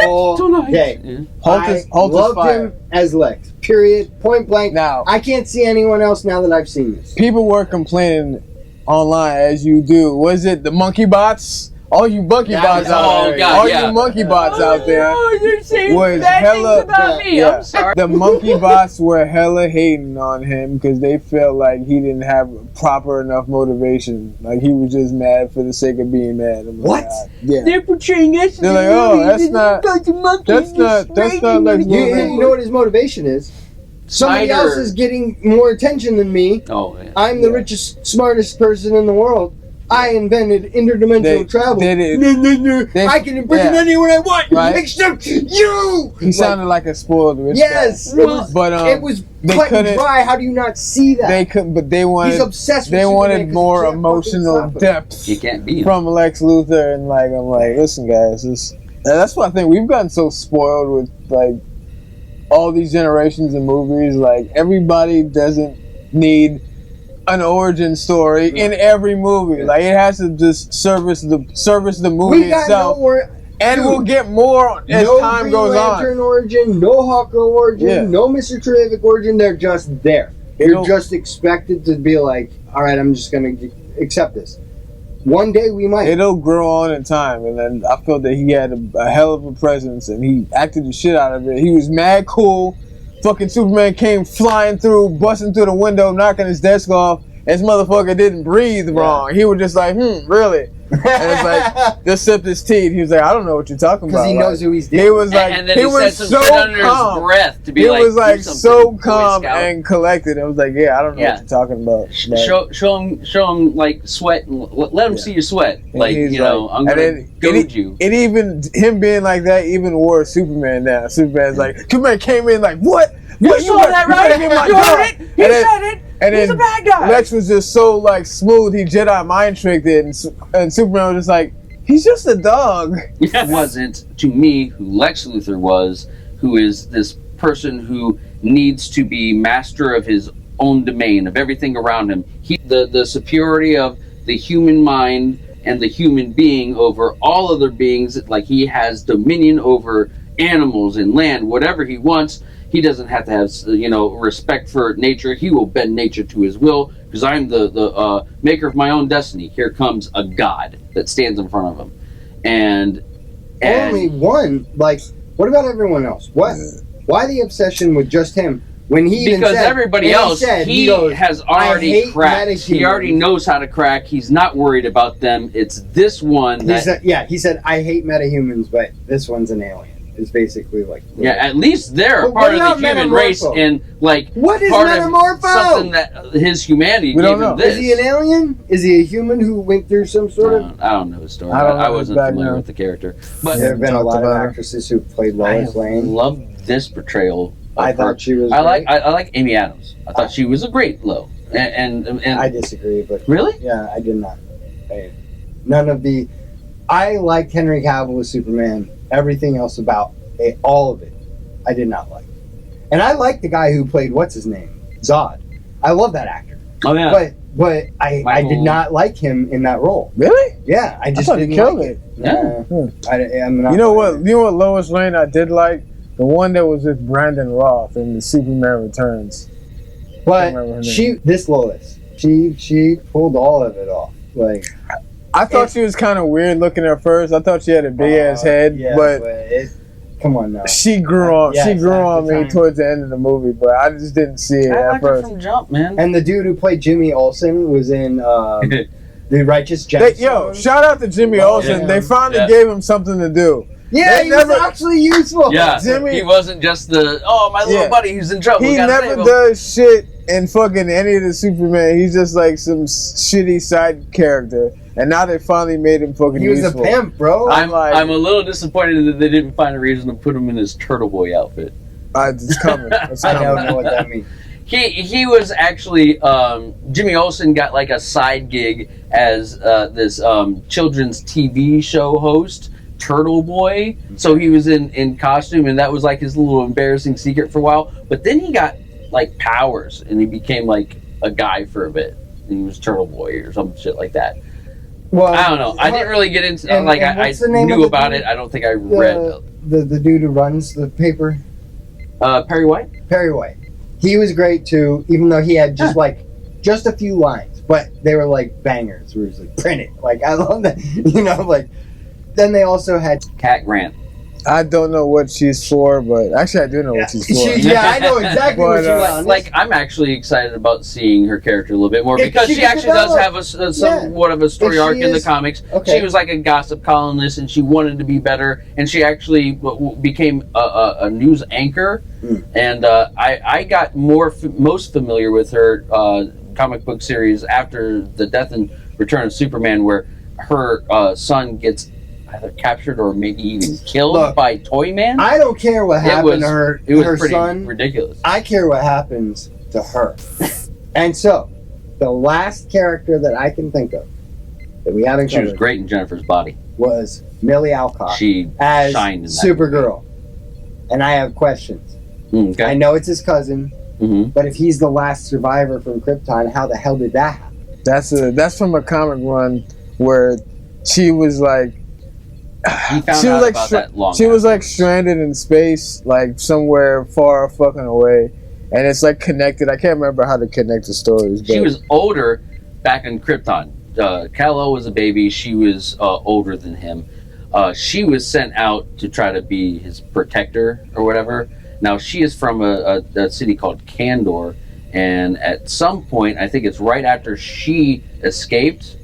yo, tonight. Okay. Yeah. Holt I is loved fire. him as Lex. Period. Point blank. Now, I can't see anyone else now that I've seen this. people were complaining online, as you do. Was it the monkey bots? All you monkey That bots was- out oh, there. God, all yeah. you monkey bots out there. you're saying was bad hella- things about me. Yeah. I'm sorry. The monkey bots were hella hating on him because they felt like he didn't have proper enough motivation. Like he was just mad for the sake of being mad. I'm like, What? God. Yeah. They're portraying us. They're like, oh, that's not like You know what his motivation is? Somebody Snyder. else is getting more attention than me. Oh, yeah. I'm the richest, smartest person in the world. I invented interdimensional They travel. did it. No. They- I can imprison yeah. anyone I want, Right. except you. He sounded like a spoiled rich Yes, guy. it was. But It was they cut and couldn't- dry. How do you not see that? they could, but they He's wanted obsessed with they Superman wanted 'cause more he can't emotional fucking stop him. depth You can't beat him. from Lex Luthor, and like I'm like, listen, guys, that's what I think we've gotten so spoiled with like all these generations of movies. Like everybody doesn't need an origin story in every movie. Like it has to just service the movie We got itself, nowhere. and dude, we'll get more as no time Green goes Lantern on. origin, no Hawker origin, Yeah. no Mr. Terrific origin. They're just there. It'll- You're just expected to be like, all right, I'm just gonna accept this. One day we might. It'll grow on in time, and then I felt that he had a hell of a presence, and he acted the shit out of it. He was mad cool. Fucking Superman came flying through, busting through the window, knocking his desk off. This motherfucker didn't breathe wrong. He was just like, really? And it's like, just sipped his tea. He was like, I don't know what you're talking about. Because he knows who he's He dealing was with. like, and then he he said was some so shit under calm. his breath to be He like, was like "Do something, so Boy calm Scout." and collected. I was like, yeah, I don't know Yeah. what you're talking about. Like, Show him like sweat and let him see your sweat. Like, he's you know, like- I'm and gonna then goad you. It even him being like that even wore Superman down. Superman's like, Superman came in like, what? What saw that, right? better get my You gun." heard it? He And then- said it. And He's then a bad guy. Lex was just so like smooth. He Jedi mind tricked it, and Superman was just like, he's just a dog. It wasn't to me who Lex Luthor was, who is this person who needs to be master of his own domain, of everything around him. The superiority of the human mind and the human being over all other beings. Like, he has dominion over animals and land, whatever he wants. He doesn't have to have, respect for nature. He will bend nature to his will, because I'm the maker of my own destiny. Here comes a god that stands in front of him, and Only one. Like, what about everyone else? What? Why the obsession with just him? When he even because said, everybody and else, he goes, has "I already hate cracked. metahumans." He already knows how to crack. He's not worried about them. It's this one He that, said, he said, I hate metahumans, but this one's an alien. It's basically like, yeah, at least they're But part what of the about human race, Metamorpho? and like What is part Metamorpho? of something that his humanity We gave don't know. him this. Is he an alien? Is he a human who went through some sort of? I don't know his story. I don't know I his wasn't familiar background. with the character, but There have been a talked lot of about her. actresses who played I Lois Lane. love this portrayal. Of I her. thought she was. I like great. I like Amy Adams. I thought she was a great Lo. And I disagree, but really, yeah, I did not. None of the. I liked Henry Cavill as Superman. Everything else about it, all of it, I did not like. And I like the guy who played what's his name, Zod. I love that actor. oh yeah, But I Michael- did not like him in that role. Really? Yeah, I just thought he didn't killed like it. Yeah. I'm not You know what? You know what Lois Lane I did like? The one that was with Brandon Roth in the Superman Returns. But remember her this Lois, she pulled all of it off. Like, I thought she was kind of weird looking at first. I thought she had a big ass head, yeah, but come on now. she grew on. Yes, she grew at on the me time. towards the end of the movie, but I just didn't see it I at liked her first. from Jump, man. And the dude who played Jimmy Olsen was in The Righteous Gemstones. Shout out to Jimmy Oh, Olsen. yeah. They finally Yeah. gave him something to do. Yeah, They he never- was actually useful. Yeah, Jimmy- he wasn't just the my little Yeah. buddy who's in trouble. He we gotta never save him. does shit in fucking any of the Superman. He's just like some shitty side character. And now they finally made him fucking He was useful. a pimp, bro. I'm like- I'm a little disappointed that they didn't find a reason to put him in his Turtle Boy outfit. It's coming. It's I coming. don't know what that means. He was actually Jimmy Olsen got like a side gig as this children's TV show host, Turtle Boy. So he was in costume, and that was like his little embarrassing secret for a while. But then he got like powers, and he became like a guy for a bit. He was Turtle Boy or some shit like that. Well, I don't know. I didn't really get into and I what's the name knew of the about dude? it. I don't think I read the dude who runs the paper, Perry White. Perry White. He was great too, even though he had just a few lines, but they were like bangers. Where he was like, print it. Like, I love that. Like. Then they also had. Cat Grant. I don't know what she's for, but actually I do know what she's for. Yeah, I know exactly what she was. Like, I'm actually excited about seeing her character a little bit more If because she she could actually does have somewhat of a story If she arc in the is- comics. okay. She was like a gossip columnist, and she wanted to be better, and she actually became a news anchor. And I got most familiar with her comic book series after the Death and Return of Superman, where her son gets either captured or maybe even killed by Toyman. I don't care what happened to her. It was her pretty son. ridiculous. I care what happens to her. And so, the last character that I can think of that we haven't She was covered great in Jennifer's Body. was Millie Alcott She as shined in that Supergirl. And I have questions. Okay. I know it's his cousin, hmm but if he's the last survivor from Krypton, how the hell did that happen? That's from a comic run where she was like He found she out was like about that long. she was like afterwards. stranded in space, like somewhere far fucking away, and it's like connected. I can't remember how to connect the stories. But She was older back in Krypton. Kal-El was a baby. She was older than him. She was sent out to try to be his protector or whatever. Now she is from a city called Kandor, and at some point, I think it's right after she escaped.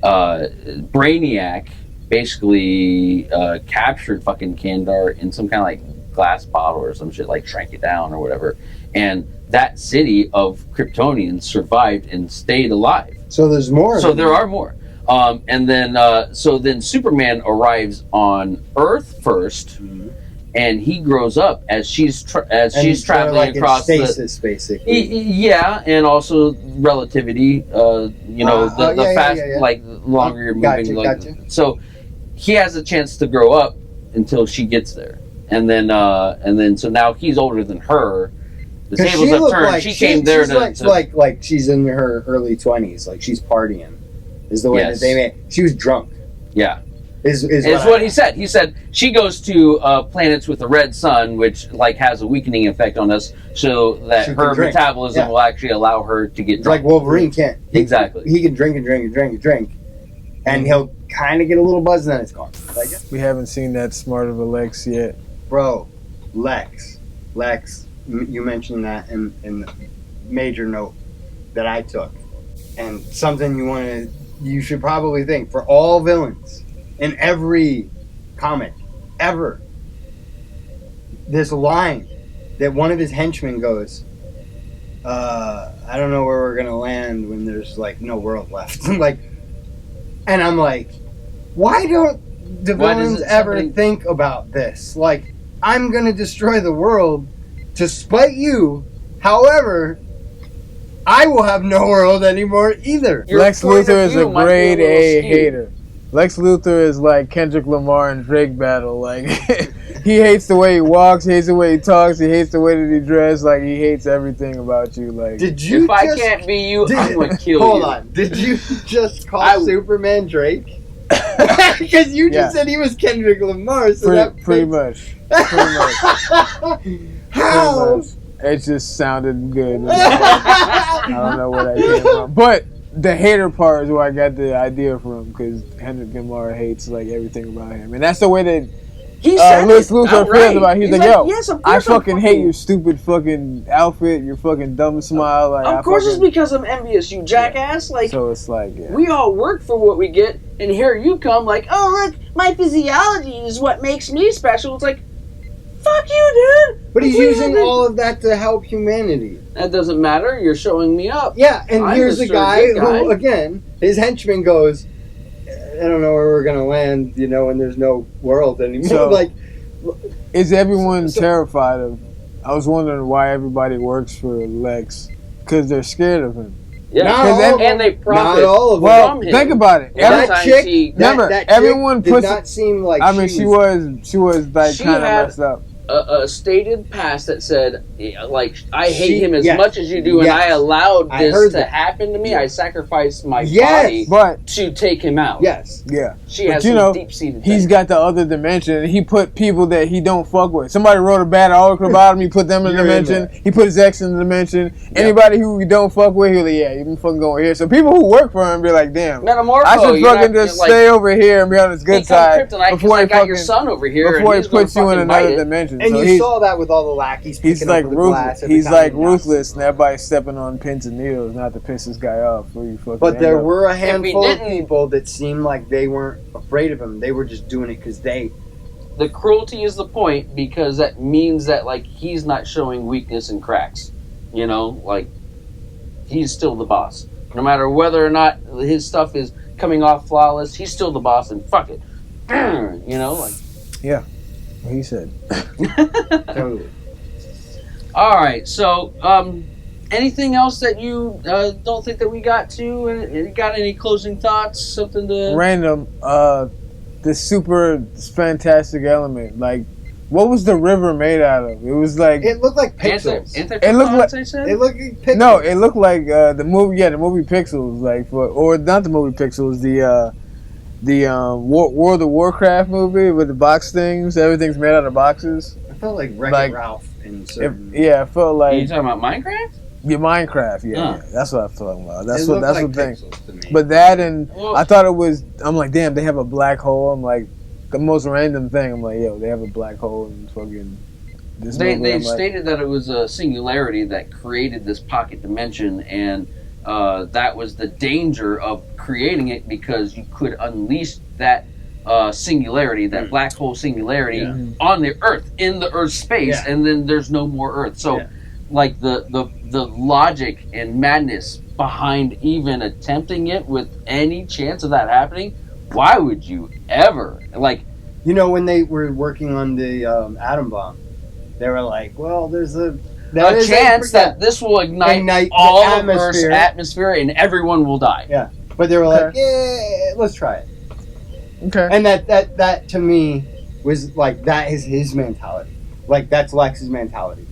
Brainiac basically captured fucking Kandar in some kind of like glass bottle or some shit, like shrank it down or whatever, and that city of Kryptonians survived and stayed alive. So there's more. So there are more. And then Superman arrives on Earth first, and he grows up as she's traveling like across in stasis, basically. Yeah, and also relativity. Like longer you're moving. Gotcha. So he has a chance to grow up until she gets there, and then so now he's older than her. The tables have turned. Like, she came there she's like she's in her early 20s, like she's partying. Is the way that they made. She was drunk. Yeah. Is what he said. He said she goes to planets with a red sun, which like has a weakening effect on us, so that her metabolism will actually allow her to get drunk. Like Wolverine can't. Exactly. He can drink, and he'll kind of get a little buzz, and then it's gone. Like, we haven't seen that smart of a Lex yet. Bro, Lex. You mentioned that in the major note that I took, and something you should probably think for all villains in every comic ever. This line that one of his henchmen goes, I don't know where we're gonna land when there's like no world left. Like, and I'm like, why don't the villains ever think about this? Like, I'm gonna destroy the world to spite you. However, I will have no world anymore either. Lex Luthor is a grade A hater. Lex Luthor is like Kendrick Lamar and Drake battle. Like, he hates the way he walks, he hates the way he talks, he hates the way that he dresses. Like, he hates everything about you. Like, if I can't be you, I'm gonna kill you. Hold on. Did you just call Superman Drake? Because you just said he was Kendrick Lamar. So pretty much. How? It just sounded good. I don't know where that came from. But the hater part is where I got the idea from, because Kendrick Lamar hates like everything about him. And that's the way that Lex Luthor feels about it. He's like, yo, yes, I fucking hate your stupid fucking outfit, your fucking dumb smile. Like, of course it's because I'm envious, you jackass. Like, so it's like, we all work for what we get, and here you come like, oh, look, my physiology is what makes me special. It's like, fuck you, dude. But he's using all of that to help humanity. That doesn't matter. You're showing me up. Yeah, and here's the guy who, again, his henchman goes, I don't know where we're going to land, when there's no world anymore. So, like, is everyone terrified of... I was wondering why everybody works for Lex. Because they're scared of him. Yeah, and they profit. Not all of them. Well, think about it. That chick, remember, that everyone chick did not seem like she was like kind of messed up. A stated past that said, like, I hate him as much as you do, and I allowed this to happen to me. I sacrificed my body to take him out. Yes. Yeah. She has some deep-seated he's got the other dimension, and he put people that he don't fuck with. Somebody wrote a bad article about him, he put them in the dimension. He put his ex in the dimension. Anybody who he don't fuck with, he'll like, you can fucking go here. So people who work for him be like, damn, I should fucking just stay over here and be on his good side before he got your son over here, before he puts you in another dimension. And so you saw that with all the lackeys. He's like ruthless. He's like ruthless, and everybody's stepping on pins and needles not to piss this guy off. But there were a handful of people that seemed like they weren't afraid of him. They were just doing it because they. The cruelty is the point, because that means that like he's not showing weakness and cracks. Like he's still the boss. No matter whether or not his stuff is coming off flawless, he's still the boss, and fuck it. Like. Yeah. He said. Totally. All right. So, anything else that you don't think that we got to? Got any closing thoughts? Something to random? The super fantastic element. Like, what was the river made out of? It was like it looked like pixels. It looked like it looked like pixels. No, it looked like the movie. Yeah, the movie Pixels. Like or not the movie Pixels. The World of Warcraft movie with the box things. Everything's made out of boxes. I felt like Wreck-It Ralph in certain... I felt like... Are you talking about Minecraft? Yeah, Minecraft, yeah. That's what I felt about. That's what like thing. To me. But that and... I thought it was... I'm like, damn, they have a black hole. I'm like, the most random thing. I'm like, yo, they have a black hole in fucking... They stated that it was a singularity that created this pocket dimension, and that was the danger of creating it, because you could unleash that singularity, that black hole singularity on the Earth, in the Earth space, and then there's no more Earth. So, like the logic and madness behind even attempting it with any chance of that happening, why would you ever? Like, you know, when they were working on the atom bomb, they were like, well, there's a chance that this will ignite all of Earth's atmosphere and everyone will die. Yeah, but they were like, yeah, let's try it. Okay. And that to me was like, that is his mentality. Like, that's Lex's mentality.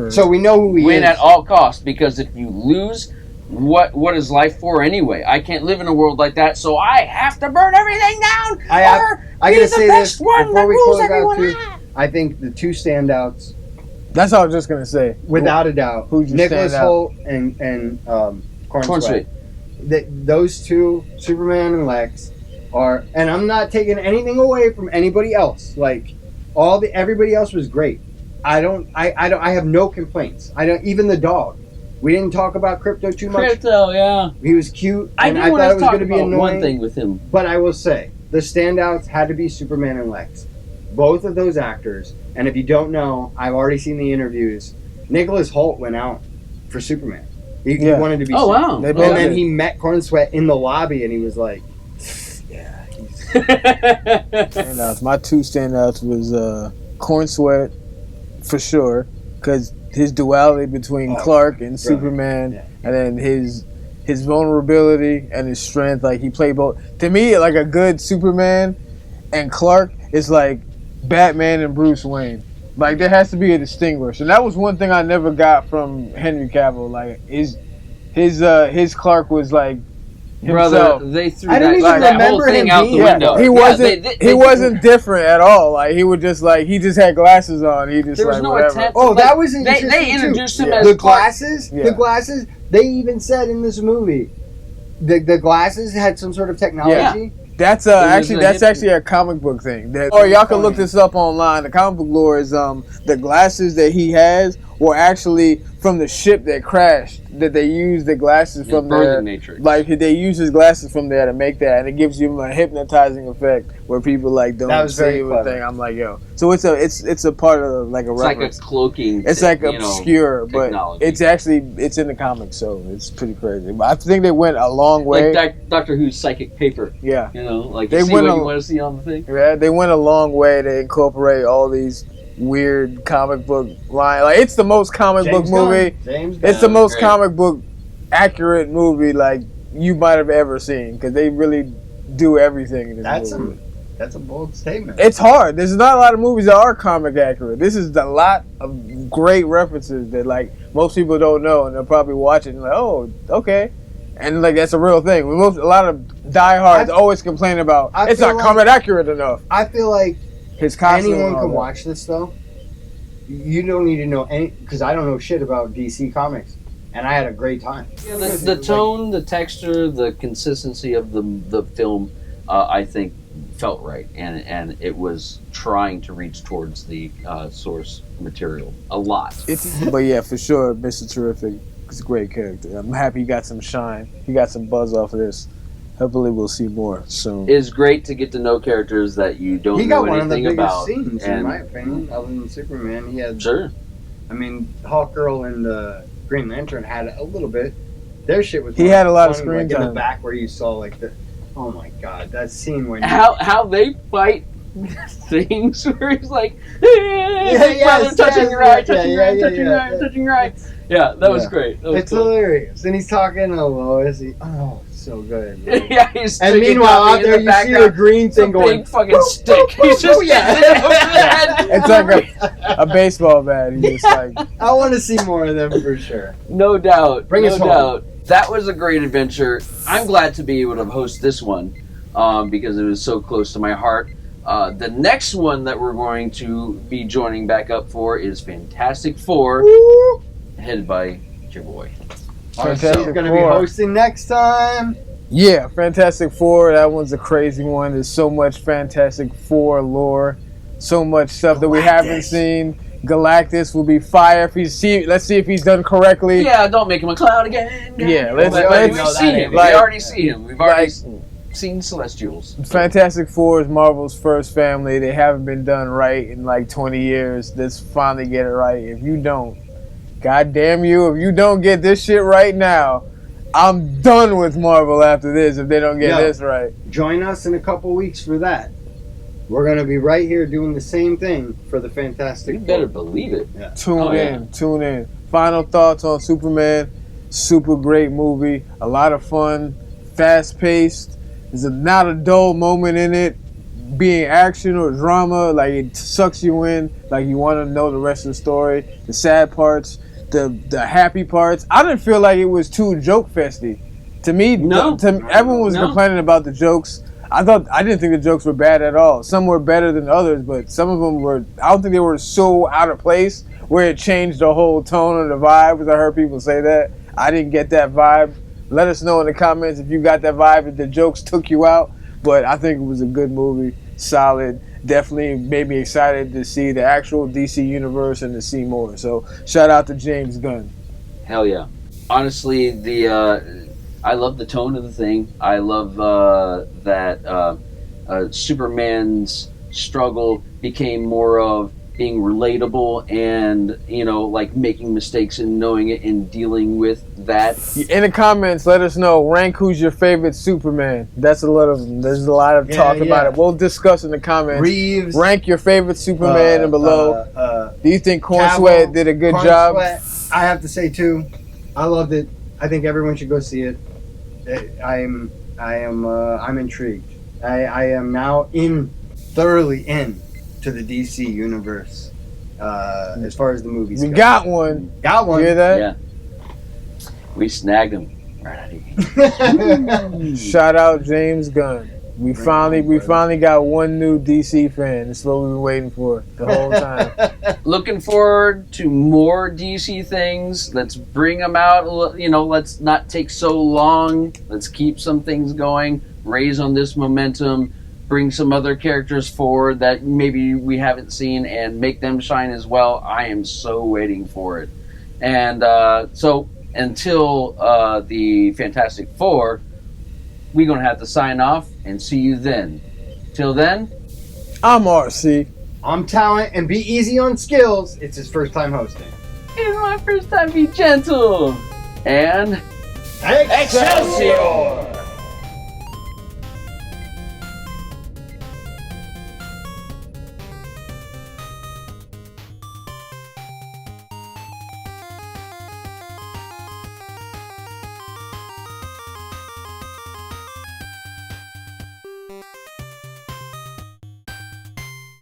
So we know who he is. Win at all costs, because if you lose, what is life for anyway? I can't live in a world like that, so I have to burn everything down. I gotta say this before we close out too. I think the two standouts. That's all I was just gonna say. Without a doubt, Nicholas Hoult and Corn Sweat. Those two, Superman and Lex, are, and I'm not taking anything away from anybody else. Like, everybody else was great. I have no complaints. Even the dog. We didn't talk about Crypto too much. Crypto, yeah. He was cute, and I thought it was going to be annoying. One thing with him, but I will say the standouts had to be Superman and Lex. Both of those actors, and if you don't know, I've already seen the interviews. Nicholas Hoult went out for Superman. He wanted to be. Oh wow! And then he met Corn Sweat in the lobby, and he was like, "Yeah." Standouts. My two standouts was Corn Sweat, for sure, because his duality between Clark and Superman, and then his vulnerability and his strength. Like, he played both. To me, like, a good Superman and Clark is like Batman and Bruce Wayne. Like, there has to be a distinguish, and that was one thing I never got from Henry Cavill. Like, his Clark was like himself. Brother, they threw I don't even that whole remember thing him out the being- window. He wasn't. they He wasn't different at all. Like, he would just like he just had glasses on. He just There was like no whatever. attempt. Oh, Like, that was interesting they introduced him Yeah. as the Clark. glasses. Yeah. The glasses. They even said in this movie, the glasses had some sort of technology. That's was actually a comic book thing. Y'all can look this up online. The comic book lore is the glasses that he has were actually from the ship that crashed. That they used the glasses from there. Matrix. Like, they use his glasses from there to make that, and it gives you a hypnotizing effect where people like That don't was very see clever. anything. I'm like, yo. So it's a part of like a It's like a reference. cloaking. It's like you know, obscure, but technology. it's in the comics, so it's pretty crazy. But I think they went a long way. like Doctor Who's psychic paper. Yeah. You know, like They you see went what a- you want to see on the thing. Yeah, they went a long way to incorporate all these weird comic book line. Like, it's the most comic book movie. James It's the Gunn. most Great. comic book accurate movie like you might have ever seen, because they really do everything in this movie. That's a bold statement. It's hard. There's not a lot of movies that are comic accurate. This is a lot of great references that like most people don't know, and they'll probably watch it and like, oh, okay. And like, that's a real thing. A lot of diehards always complain about it's feel not like- comic accurate enough. I feel like His costume. anyone and all can that. watch this though. You don't need to know any, because I don't know shit about DC Comics, and I had a great time. The tone, the texture, the consistency of the film, I think, felt right, and it was trying to reach towards the source material a lot. But yeah, for sure, Mr. Terrific is a great character. I'm happy he got some shine. He got some buzz off of this. Hopefully, we'll see more soon. It's great to get to know characters that you don't He know got one of the anything biggest about. scenes, in and my opinion, other than Superman. He had, sure, I mean, Hawk Girl and Green Lantern had a little bit. Their shit was. He had a lot of funny, screen like, in time. the back where you saw like the. Oh my god, that scene when how they fight things where he's like, hey, brother, touching your eye, touching your eye, touching your eye, touching your eye. Yeah, that was great. That was it's cool. hilarious, and he's talking to Lois. So good. man. Yeah, he's And drinking meanwhile, coffee out in there the you see a background. green It's a thing going. big fucking stick. He's just yeah. hitting it over the head. It's like a baseball bat. He's just like, I want to see more of them for sure. No doubt. Bring no us home. doubt. That was a great adventure. I'm glad to be able to host this one because it was so close to my heart. The next one that we're going to be joining back up for is Fantastic Four, headed by your boy. Fantastic going to be hosting next time. yeah, Fantastic Four. That one's a crazy one. There's so much Fantastic Four lore, so much stuff that we haven't seen. Galactus will be fire. Let's see if he's done correctly. Yeah, don't make him a clown again. Yeah, We've seen him. We like- already see him. We've already like- seen Celestials. Fantastic Four is Marvel's first family. They haven't been done right in like 20 years. Let's finally get it right. If you don't, God damn you, if you don't get this shit right now, I'm done with Marvel after this if they don't get this right. Join us in a couple weeks for that. We're going to be right here doing the same thing for the Fantastic You Four. better believe it. Yeah. Tune in. Final thoughts on Superman. Super great movie. A lot of fun. Fast paced. There's not a dull moment in it. Being action or drama, like it sucks you in. Like you want to know the rest of the story. The sad parts. The happy parts. I didn't feel like it was too joke festy. To me, everyone was complaining about the jokes. I didn't think the jokes were bad at all. Some were better than others, but some of them were. I don't think they were so out of place where it changed the whole tone of the vibe. Because I heard people say that. I didn't get that vibe. Let us know in the comments if you got that vibe, if the jokes took you out. But I think it was a good movie, solid. Definitely made me excited to see the actual DC universe and to see more. So shout out to James Gunn. Hell yeah. Honestly, I love the tone of the thing. I love that Superman's struggle became more of being relatable and, like making mistakes and knowing it and dealing with that. In the comments, let us know. Rank who's your favorite Superman. There's a lot of talk about it. We'll discuss in the comments. Reeves. Rank your favorite Superman and below. Do you think Corn Cavill, Sweat did a good job? Sweat, I have to say too, I loved it. I think everyone should go see it. I'm intrigued. I am now thoroughly in to the DC universe as far as the movies We go. got one. Got one. You hear that? Yeah. We snagged him right out of here. Shout out James Gunn. We finally got one new DC fan. That's what we've been waiting for the whole time. Looking forward to more DC things. Let's bring them out. Let's not take so long. Let's keep some things going. Raise on this momentum. Bring some other characters forward that maybe we haven't seen and make them shine as well. I am so waiting for it. And so until the Fantastic Four, we're going to have to sign off and see you then. Till then, I'm RC. I'm Talent, and be easy on skills. It's his first time hosting. it's my first time. Be gentle. And Excelsior!